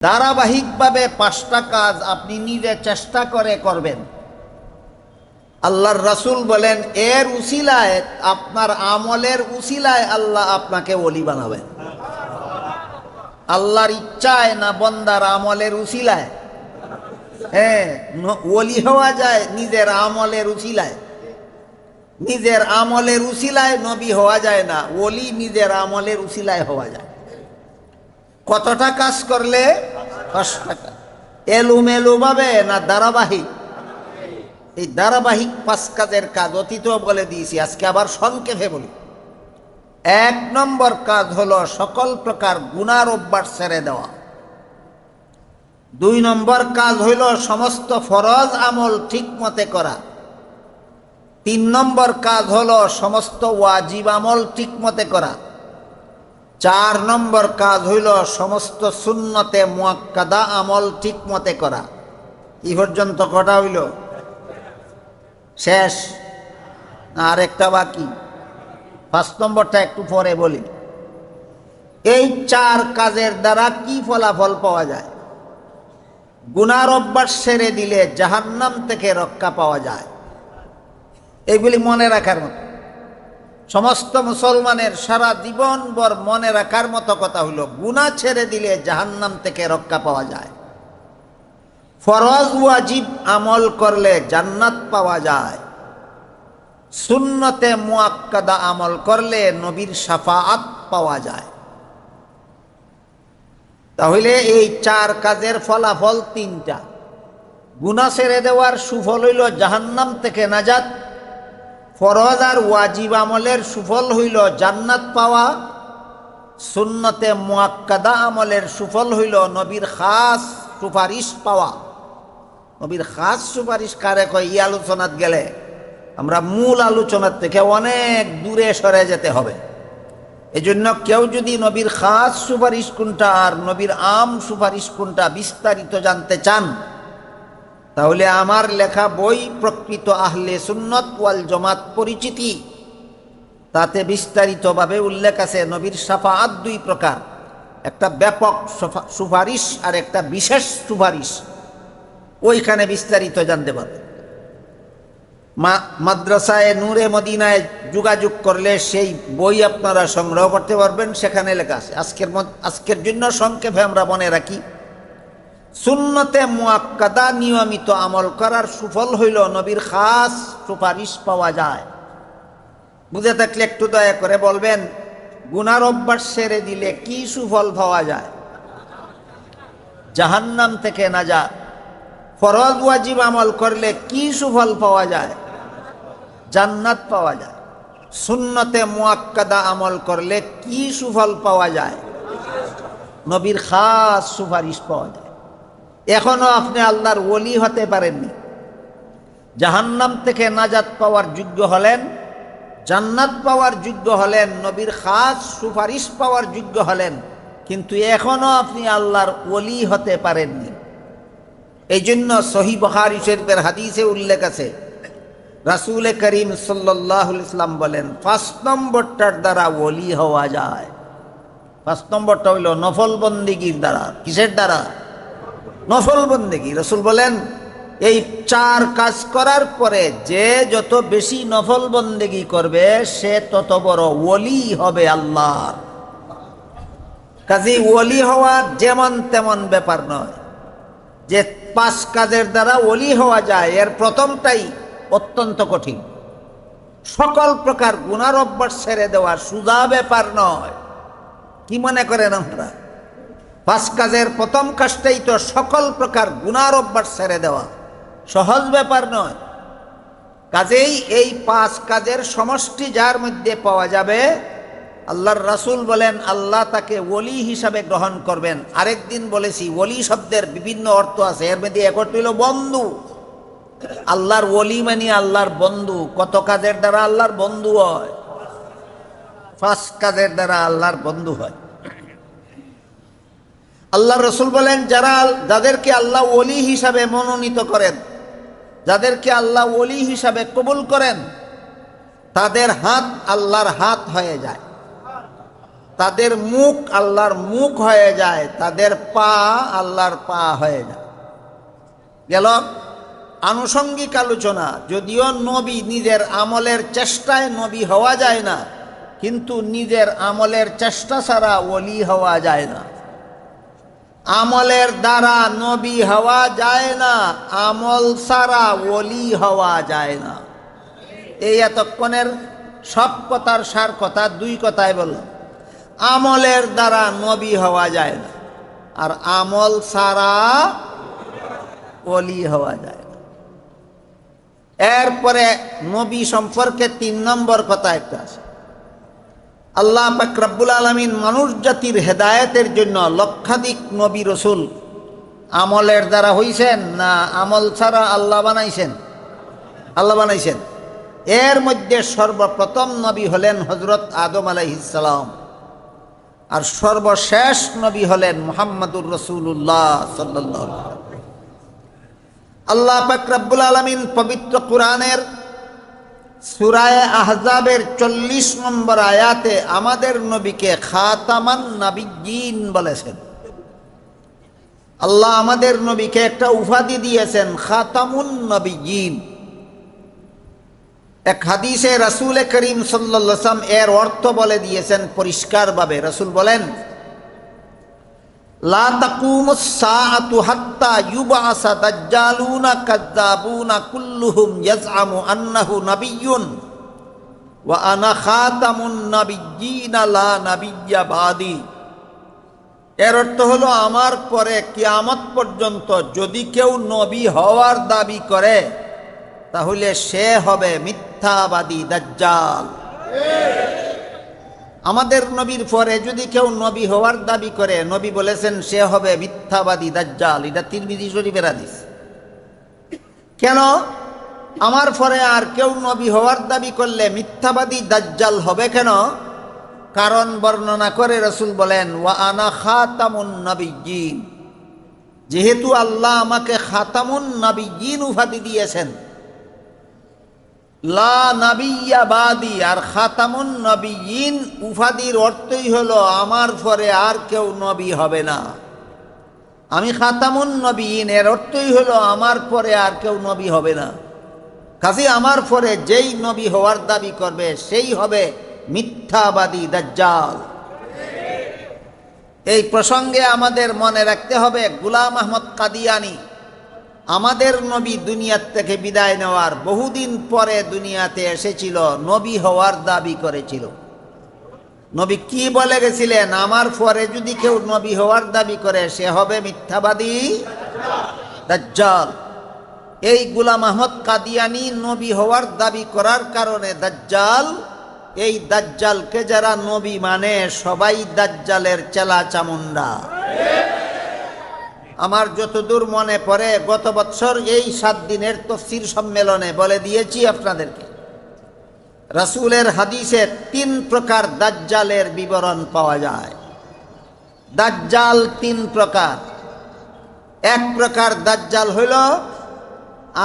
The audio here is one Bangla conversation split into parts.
ধারাবাহিকভাবে 5টা কাজ আপনি নিজে চেষ্টা করে করবেন। আল্লাহর রাসূল বলেন এর উসিলায়, আপনার আমলের উসিলায় আল্লাহ আপনাকে ওলি বানাবেন। আল্লাহর ইচ্ছায় না বন্দার আমলের উসিলায়? হ্যাঁ, ওলি হওয়া যায় নিজের আমলের উসিলায়। নিজের আমলের উসিলায় নবী হওয়া যায় না, ওলি নিজের আমলের উসিলায় হওয়া যায়। কতটা কাজ করলে? 5টা কাজ। এলোমেলো ভাবে না ধারাবাহিক? এই ধারাবাহিক 5 কাজের কাজ অতীতেও বলে দিয়েছি, আজকে আবার সংক্ষেপে বলি। 1 নম্বর কাজ হলো সকল প্রকার গুনার অভ্যাস ছেড়ে দেওয়া। 2 নম্বর কাজ হইল সমস্ত ফরজ আমল ঠিক মতে করা। 3 নম্বর কাজ হলো সমস্ত ওয়াজিব আমল ঠিক মতে করা। 4 নম্বর কাজ হইল সমস্ত সুন্নতে মুআক্কাদা আমল ঠিক মতে করা। এই পর্যন্ত কটা হইল? শেষ? আর একটা বাকি। 5 নম্বরটা একটু পরে বলি। এই 4 কাজের দ্বারা কি ফলাফল পাওয়া যায়? গুনার অভ্যাস ছেড়ে দিলে জাহান্নাম থেকে রক্ষা পাওয়া যায়। এগুলি মনে রাখার মতো, সমস্ত মুসলমানের সারা জীবনভর মনে রাখার মতো কথা হলো, গুনাহ ছেড়ে দিলে জাহান্নাম থেকে রক্ষা পাওয়া যায়। ফরজ ওয়াজিব আমল করলে জান্নাত পাওয়া যায়। সুন্নতে মুআক্কাদা আমল করলে নবীর শাফাআত পাওয়া যায়। তাহলে এই 4 কাজের ফলাফল 3টা। গুনাহ ছেড়ে দেওয়ার সুফল হইল জাহান্নাম থেকে নাজাত। ফরজ আর ওয়াজিব আমলের সুফল হইল জান্নাত পাওয়া। সুন্নতে মুআক্কাদা আমলের সুফল হইল নবীর খাস সুপারিশ পাওয়া। নবীর খাস সুপারিশ কারে কয়? এই আলোচনাত গেলে আমরা মূল আলোচনার থেকে অনেক দূরে সরে যেতে হবে। এজন্য কেউ যদি নবীর খাস সুপারিশ কোনটা আর নবীর আম সুপারিশ কোনটা বিস্তারিত জানতে চান, তাহলে আমার লেখা বই প্রকৃত আহলে সুন্নত ওয়াল জামাত পরিচিতি, তাতে বিস্তারিতভাবে উল্লেখ আছে নবীর শাফাআত 2 প্রকার, একটা ব্যাপক সুপারিশ আর একটা বিশেষ সুপারিশ। ওইখানে বিস্তারিত জানতে পারবেন। মাদ্রাসায় নূরে মদিনায় যোগাযোগ করলে সেই বই আপনারা সংগ্রহ করতে পারবেন, সেখানে লেখা আছে। আজকের জন্য সংক্ষেপে আমরা মনে রাখি, সুন্নতে মুআক্কাদা নিয়মিত আমল করার সুফল হইল নবীর খাস সুপারিশ পাওয়া যায়। বুঝে থাকলে একটু দয়া করে বলবেন, গুনার অভ্যাস ছেড়ে দিলে কি সুফল পাওয়া যায়? জাহান্নাম থেকে নাজাত। ফরজ ওয়াজিব আমল করলে কি সুফল পাওয়া যায়? জান্নাত পাওয়া যায়। সুন্নতে মুআক্কাদা আমল করলে কি সুফল পাওয়া যায়? নবীর খাস সুপারিশ পাওয়া যায়। এখনো আপনি আল্লাহর ওলি হতে পারেননি। জাহান্নাম থেকে নাজাত পাওয়ার যোগ্য হলেন, জান্নাত পাওয়ার যোগ্য হলেন, নবীর খাস সুপারিশ পাওয়ার যোগ্য হলেন, কিন্তু এখনো আপনি আল্লাহর ওলি হতে পারেননি। এই জন্য সহিহ বুখারী শরীফের হাদিসে উল্লেখ আছে, রাসূল করিম সাল্লাল্লাহু আলাইহি ওয়াসাল্লাম বলেন 5 নম্বরটার দ্বারা ওলি হওয়া যায়। 5 নম্বরটা হইল নফল বন্দেগীর দ্বারা। কিসের দ্বারা? নফল বন্দেগী। রাসূল বলেন এই 4 কাজ করার পরে যে যত বেশি নফল বন্দেগী করবে সে তত বড় ওলি হবে আল্লাহর। কাজেই ওলি হওয়া যেমন তেমন ব্যাপার নয় যে 5 কাজের দ্বারা ওলি হওয়া যায়। এর প্রথমটাই অত্যন্ত কঠিন। সকল প্রকার গুনার অভ্যাস ছেড়ে দেওয়া সোজা ব্যাপার নয়। কি মনে করেন আমরা? 5 কাজের প্রথম কাজটাই তো সকল প্রকার গুনার অভ্যাস ছেড়ে দেওয়া, সহজ ব্যাপার নয়। কাজেই এই 5 কাজের সমষ্টি যার মধ্যে পাওয়া যাবে, আল্লাহর রাসূল বলেন আল্লাহ তাকে ওলি হিসাবে গ্রহণ করবেন। আরেকদিন বলেছি ওলি শব্দের বিভিন্ন অর্থ আছে, এর মধ্যে একটা হইল বন্ধু। আল্লাহর ওলি মানে আল্লাহর বন্ধু। কত কাজের দ্বারা আল্লাহর বন্ধু হয়? 5 কাজের দ্বারা আল্লাহর বন্ধু হয়। আল্লাহর রাসূল বলেন যাদেরকে আল্লাহ ওলি হিসাবে মনোনীত করেন, যাদেরকে আল্লাহ ওলি হিসাবে কবুল করেন, তাদের হাত আল্লাহর হাত হয়ে যায়। তাদের মুখ আল্লাহর মুখ হয়ে যায়, তাদের পা আল্লাহর পা হয়ে যায়। গেল আনুষঙ্গিক আলোচনা। যদিও নবী নিজের আমলের চেষ্টায় নবী হওয়া যায় না, কিন্তু নিজের আমলের চেষ্টা ছাড়া ওলি হওয়া যায় না। আমলের দ্বারা নবী হওয়া যায় না, আমল ছাড়া ওলি হওয়া যায় না। এই এতক্ষণের সব কথার সার কথা দুই কথায় বললাম। আমলের দ্বারা নবী হওয়া যায় না, আর আমল ছাড়া ওলি হওয়া যায় না। এরপরে নবী সম্পর্কে 3 নম্বর কথা একটা আছে। আল্লাহ পাক রব্বুল আলামিন মানুষ জাতির হেদায়েতের জন্য লক্ষাধিক নবী রসুল আমলের দ্বারা হইছেন না আমল ছাড়া আল্লাহ বানাইছেন? আল্লাহ বানাইছেন। এর মধ্যে সর্বপ্রথম নবী হলেন হযরত আদম আলাইহিস সালাম, আর সর্বশেষ নবী হলেন মুহাম্মদুর রাসূলুল্লাহ সাল্লাল্লাহু আলাইহি ওয়াসাল্লাম। আল্লাহ পাক রব্বুল আলামিন পবিত্র কুরআনের সূরা আহজাবের 40 নম্বর আয়াতে আমাদের নবীকে খাতামান নাবিয়্যিন বলেছেন। আল্লাহ আমাদের নবীকে একটা উপাধি দিয়েছেন, খাতামুন নাবিয়্যিন। এক হাদিসে রাসূল করিম সাল্লাল্লাহু আলাইহি ওয়াসাল্লাম এর অর্থ বলে দিয়েছেন পরিষ্কারভাবে। রাসূল বলেন, লা তাকুমুস সাআতু হাত্তা ইউবআসা দাজ্জালুনা কাযযাবুনা কুল্লুহুম ইয়াজআমু আন্নাহু নাবিয়্যুন ওয়া আনা খাতামুন নাবিয়্যিনা লা নাবিয়্যা বাদি। এর অর্থ হলো, আমার পরে কিয়ামত পর্যন্ত যদি কেউ নবী হওয়ার দাবি করে তাহলে সে হবে মিথ্যাবাদী দাজ্জাল। আমাদের নবীর পরে যদি কেউ নবী হওয়ার দাবি করে, নবী বলেছেন সে হবে মিথ্যাবাদী দাজ্জাল। এটা তিরমিজি শরীফের হাদিস। কেন? আমার পরে আর কেউ নবী হওয়ার দাবি করলে মিথ্যাবাদী দাজ্জাল হবে কেন? কারণ বর্ণনা করে রাসূল বলেন, ওয়া আনা খাতামুন নাবিয়্যিন। যেহেতু আল্লাহ আমাকে খাতামুন নাবিয়্যিন উপাধি দিয়েছেন, লা নাবিয়্যা বাদি, আর খাতামুন নবিয়্যিন উপাধির অর্থই হলো আমার পরে আর কেউ নবী হবে না। আমি খাতামুন নবিয়্যিন, এর অর্থই হলো আমার পরে আর কেউ নবী হবে না। কাজে আমার পরে যেই নবী হওয়ার দাবি করবে সেই হবে মিথ্যাবাদী দাজ্জাল। এই প্রসঙ্গে আমাদের মনে রাখতে হবে, গোলাম আহমদ কাদিয়ানী আমাদের নবী দুনিয়ার থেকে বিদায় নেওয়ার বহুদিন পরে দুনিয়াতে এসেছিল, নবী হওয়ার দাবি করেছিল। নবী কি বলে গেছিলেন? আমার পরে যদি কেউ নবী হওয়ার দাবি করে সে হবে মিথ্যাবাদী দাজ্জাল। এই গোলাম আহমদ কাদিয়ানী নবী হওয়ার দাবি করার কারণে দাজ্জাল, এই দাজ্জালকে যারা নবী মানে সবাই দাজ্জালের চেলা চামুন্ডা। আমার যতদূর মনে পড়ে গত বছর এই 7 দিনের তাফসীর সম্মেলনে বলে দিয়েছি আপনাদেরকে, রাসূলের হাদিসে 3 প্রকার দাজ্জালের বিবরণ পাওয়া যায়। দাজ্জাল 3 প্রকার। এক প্রকার দাজ্জাল হইল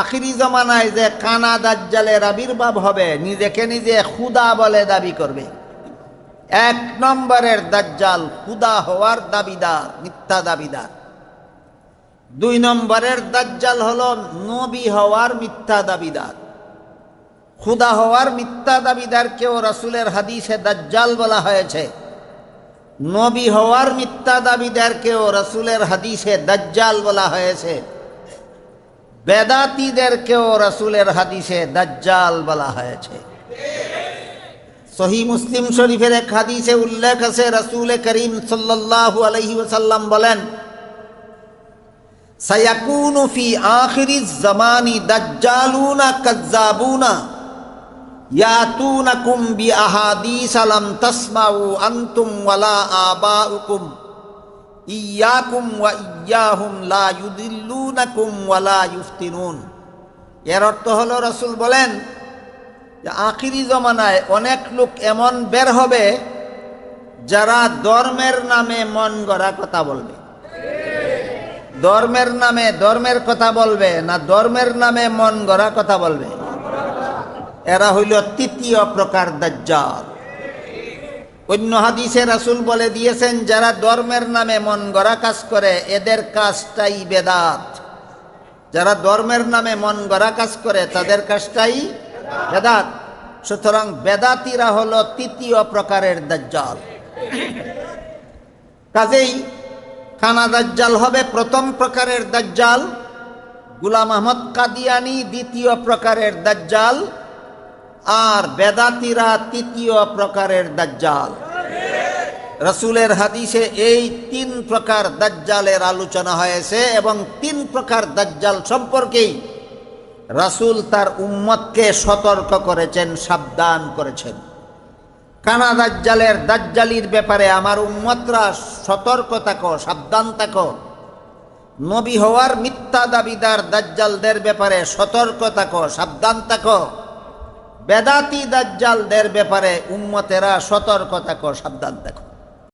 আখিরি জমানায় যে কানা দাজ্জালের আবির্ভাব হবে, নিজেকে নিজে খুদা বলে দাবি করবে। 1 নম্বরের দাজ্জাল খুদা হওয়ার দাবিদার, মিথ্যা দাবিদার। 2 নম্বরের দাজ্জাল হলো নবী হওয়ার মিথ্যা দাবিদার। খুদা হওয়ার মিথ্যা দাবিদারকেও রাসূলের হাদিসে দাজ্জাল বলা হয়েছে। নবী হওয়ার মিথ্যা দাবিদারকেও রাসূলের হাদিসে দাজ্জাল বলা হয়েছে। বেদাতীদেরকেও রাসূলের হাদিসে দাজ্জাল বলা হয়েছে। সহিহ মুসলিম শরীফের এক হাদিসে উল্লেখ আছে, রাসূল করিম সাল্লাল্লাহু আলাইহি ওয়াসাল্লাম বলেন, সায়াকুনু ফি আখিরিজ জামানি দাজ্জালুনা কাযযাবুনা ইয়াতুনাকুম বি আহাদিস লাম তাসমাউ আনতুম ওয়ালা আবাউকুম ইয়াকুম ওয়া ইয়াহুম লা ইউদিল্লুনাকুম ওয়ালা ইফতিনুন। এর অর্থ হলো, রাসূল বলেন যে আখিরি জমানায় অনেক লোক এমন বের হবে যারা ধর্মের নামে মন গড়া কথা বলবে। ধর্মের নামে ধর্মের কথা বলবে না, ধর্মের নামে মন গড়া কথা বলবে। এরা হইল 3য় প্রকার দাজ্জাল। অন্য হাদিসে রাসূল বলে দিয়েছেন, যারা ধর্মের নামে মন গড়া কাজ করে এদের কাজটাই বেদাত। যারা ধর্মের নামে মন গড়া কাজ করে তাদের কাজটাই বেদাত। সুতরাং বেদাতিরা হলো তৃতীয় প্রকারের দাজ্জাল। কাজেই কানা দাজ্জাল হবে প্রথম প্রকারের দাজ্জাল, গোলাম আহমদ কাদিয়ানী দ্বিতীয় প্রকারের দাজ্জাল, আর বেদাতিরা তৃতীয় প্রকারের দাজ্জাল। রাসূলের হাদিসে এই তিন প্রকার দাজ্জালের আলোচনা হয়েছে এবং তিন প্রকার দাজ্জাল সম্পর্কেই রাসূল তার উম্মতকে সতর্ক করেছেন, সাবধান করেছেন। কানা দাজ্জালের দাজ্জালির ব্যাপারে আমার উম্মতরা সতর্ক থাকো, সাবধান থাকো। নবী হওয়ার মিথ্যা দাবিদার দাজ্জালদের ব্যাপারে সতর্ক থাকো, সাবধান থাকো। বেদাতি দাজ্জালদের ব্যাপারে উম্মতেরা সতর্ক থাকো, সাবধান থাকো।